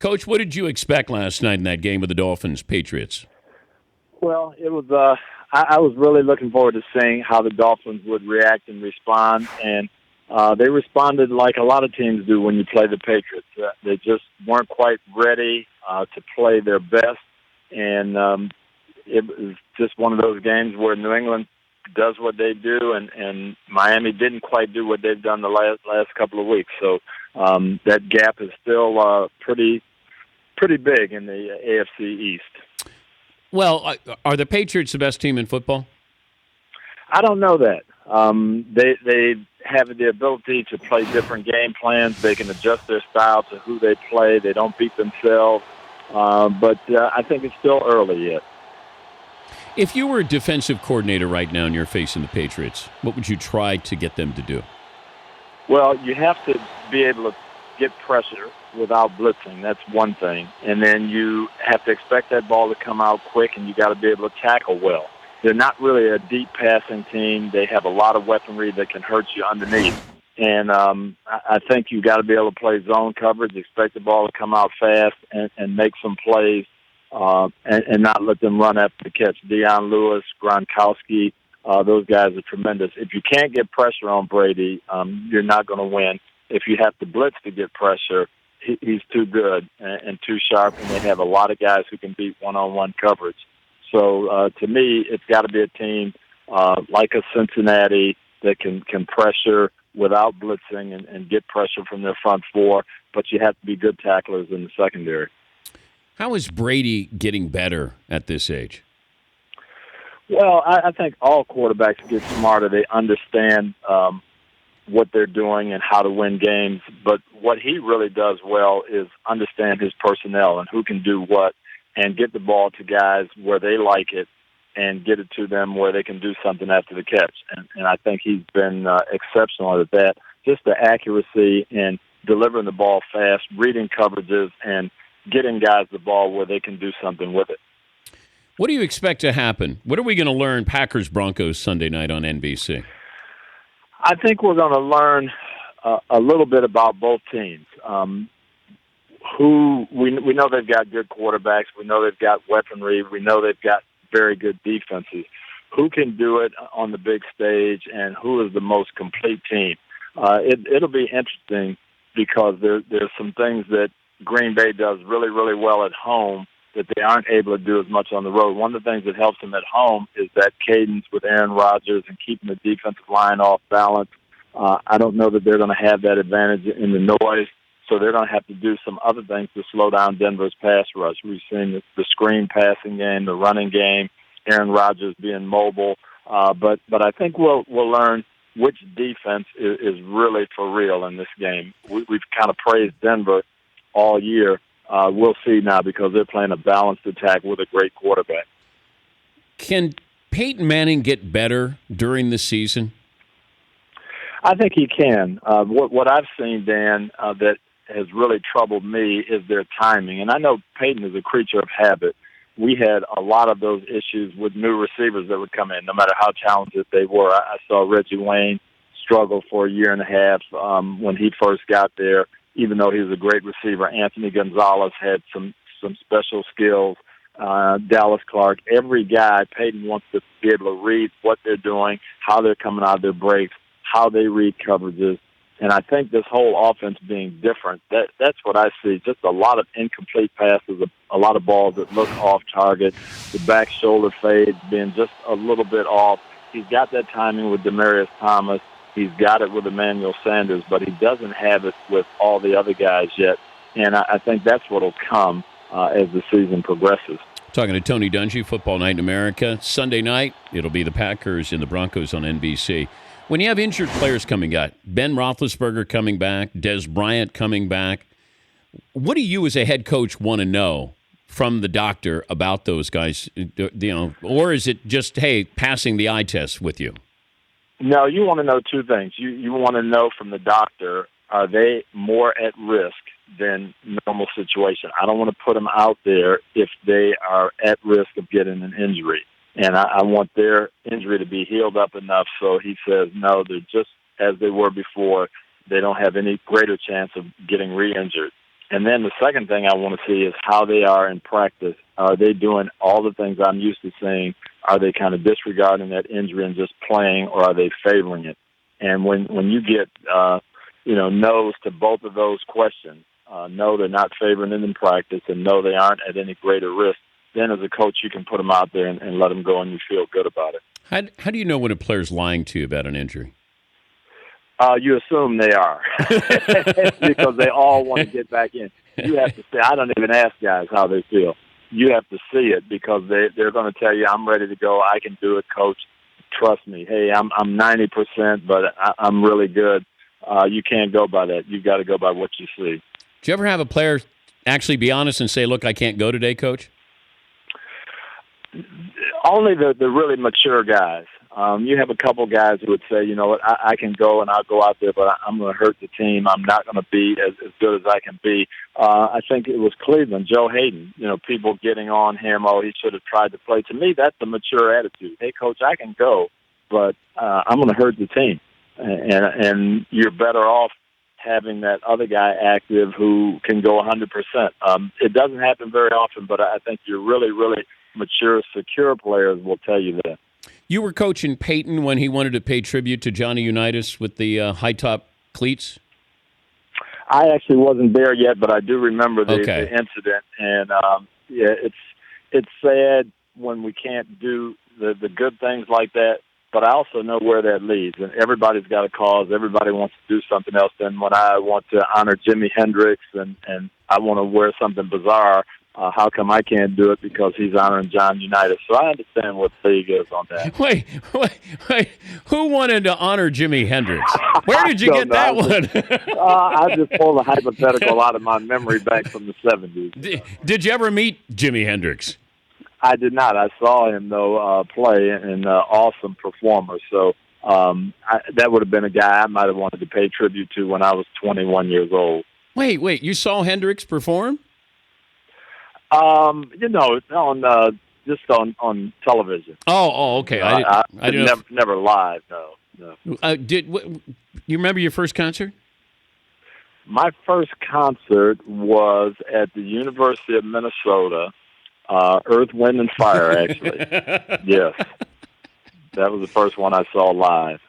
Coach, what did you expect last night in that game with the Dolphins-Patriots? Well, it was. I was really looking forward to seeing how the Dolphins would react and respond, and they responded like a lot of teams do when you play the Patriots. They just weren't quite ready to play their best, and it was just one of those games where New England does what they do, and Miami didn't quite do what they've done the last couple of weeks. So that gap is still pretty big in the AFC East. Well, are the Patriots the best team in football? I don't know that. They have the ability to play different game plans. They can adjust their style to who they play. They don't beat themselves. But I think it's still early yet. If you were a defensive coordinator right now and you're facing the Patriots, what would you try to get them to do? Well, you have to be able to get pressure without blitzing. That's one thing. And then you have to expect that ball to come out quick, and you got to be able to tackle well. They're not really a deep passing team. They have a lot of weaponry that can hurt you underneath. And I think you got to be able to play zone coverage, expect the ball to come out fast, and make some plays, and not let them run after the catch. Deion Lewis, Gronkowski, those guys are tremendous. If you can't get pressure on Brady, you're not going to win. If you have to blitz to get pressure, he's too good and too sharp, and they have a lot of guys who can beat one-on-one coverage. So to me, it's got to be a team like a Cincinnati that can pressure without blitzing and get pressure from their front four, but you have to be good tacklers in the secondary. How is Brady getting better at this age? Well, I think all quarterbacks get smarter. They understand what they're doing and how to win games. But what he really does well is understand his personnel and who can do what and get the ball to guys where they like it and get it to them where they can do something after the catch. And I think he's been exceptional at that. Just the accuracy and delivering the ball fast, reading coverages, and getting guys the ball where they can do something with it. What do you expect to happen? What are we going to learn Packers-Broncos Sunday night on NBC? I think we're going to learn a little bit about both teams. Who we know they've got good quarterbacks. We know they've got weaponry. We know they've got very good defenses. Who can do it on the big stage, and who is the most complete team? It'll be interesting because there's some things that Green Bay does really, really well at home that they aren't able to do as much on the road. One of the things that helps them at home is that cadence with Aaron Rodgers and keeping the defensive line off balance. I don't know that they're going to have that advantage in the noise, so they're going to have to do some other things to slow down Denver's pass rush. We've seen the screen passing game, the running game, Aaron Rodgers being mobile. But I think we'll learn which defense is really for real in this game. We've kind of praised Denver all year. We'll see now because they're playing a balanced attack with a great quarterback. Can Peyton Manning get better during the season? I think he can. What I've seen, Dan, that has really troubled me is their timing. And I know Peyton is a creature of habit. We had a lot of those issues with new receivers that would come in, no matter how talented they were. I saw Reggie Wayne struggle for a year and a half when he first got there, even though he was a great receiver. Anthony Gonzalez had some special skills. Dallas Clark, every guy, Peyton wants to be able to read what they're doing, how they're coming out of their breaks, how they read coverages. And I think this whole offense being different, that's what I see. Just a lot of incomplete passes, a lot of balls that look off target, the back shoulder fades being just a little bit off. He's got that timing with Demaryius Thomas. He's got it with Emmanuel Sanders, but he doesn't have it with all the other guys yet. And I think that's what will come as the season progresses. Talking to Tony Dungy, Football Night in America. Sunday night, it'll be the Packers and the Broncos on NBC. When you have injured players coming out, Ben Roethlisberger coming back, Des Bryant coming back, what do you as a head coach want to know from the doctor about those guys? Or is it just, hey, passing the eye test with you? No, you want to know two things. You want to know from the doctor, are they more at risk than normal situation? I don't want to put them out there if they are at risk of getting an injury. And I want their injury to be healed up enough so he says, no, they're just as they were before. They don't have any greater chance of getting re-injured. And then the second thing I want to see is how they are in practice. Are they doing all the things I'm used to seeing? Are they kind of disregarding that injury and just playing, or are they favoring it? And when you get no's to both of those questions, no, they're not favoring it in practice, and no, they aren't at any greater risk, then as a coach you can put them out there and let them go, and you feel good about it. How do you know when a player's lying to you about an injury? You assume they are because they all want to get back in. You have to say, I don't even ask guys how they feel. You have to see it because they're going to tell you, I'm ready to go. I can do it, coach. Trust me. Hey, I'm 90%, but I'm really good. You can't go by that. You've got to go by what you see. Do you ever have a player actually be honest and say, look, I can't go today, coach? Only the really mature guys. You have a couple guys who would say, you know what, I can go and I'll go out there, but I'm going to hurt the team. I'm not going to be as good as I can be. I think it was Cleveland, Joe Hayden, people getting on him, oh, he should have tried to play. To me, that's the mature attitude. Hey, coach, I can go, but I'm going to hurt the team. And you're better off having that other guy active who can go 100%. It doesn't happen very often, but I think you're really, really mature, secure players will tell you that. You were coaching Peyton when he wanted to pay tribute to Johnny Unitas with the high-top cleats? I actually wasn't there yet, but I do remember the incident. And, it's sad when we can't do the good things like that, but I also know where that leads. And everybody's got a cause. Everybody wants to do something else. And when I want to honor Jimi Hendrix and I want to wear something bizarre, how come I can't do it because he's honoring John Unitas? So I understand what the league is on that. Wait. Who wanted to honor Jimi Hendrix? Where did you get that one? I just pulled a hypothetical out of my memory back from the 70s. Did you ever meet Jimi Hendrix? I did not. I saw him, though, play, and awesome performer. So that would have been a guy I might have wanted to pay tribute to when I was 21 years old. Wait. You saw Hendrix perform? Just on television. Oh, okay. I never live. No. You remember your first concert? My first concert was at the University of Minnesota, Earth, Wind, and Fire. Actually, yes, that was the first one I saw live.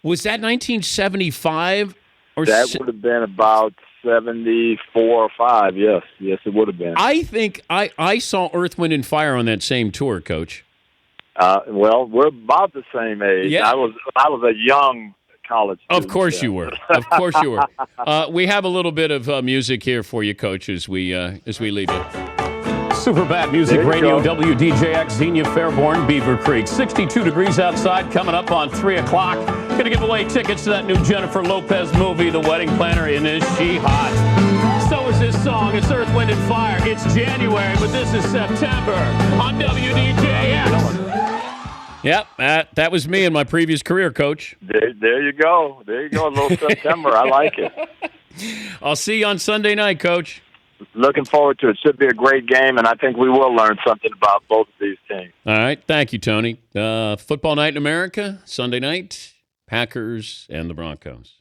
Was that 1975 or that would have been about 74 or 5, yes, it would have been. I think I saw Earth, Wind, and Fire on that same tour, Coach. Well, we're about the same age. Yeah. I was a young college student. Of course you were. Of course you were. We have a little bit of music here for you, Coach, as we leave you. Super Bad Music Radio, go. WDJX, Xenia, Fairborn, Beaver Creek. 62 degrees outside, coming up on 3 o'clock. Going to give away tickets to that new Jennifer Lopez movie, The Wedding Planner, and Is She Hot? So is this song. It's Earth, Wind, and Fire. It's January, but this is September on WDJX. Yep, that was me in my previous career, Coach. There you go. A little September. I like it. I'll see you on Sunday night, Coach. Looking forward to it. Should be a great game, and I think we will learn something about both of these teams. All right. Thank you, Tony. Football night in America, Sunday night, Packers and the Broncos.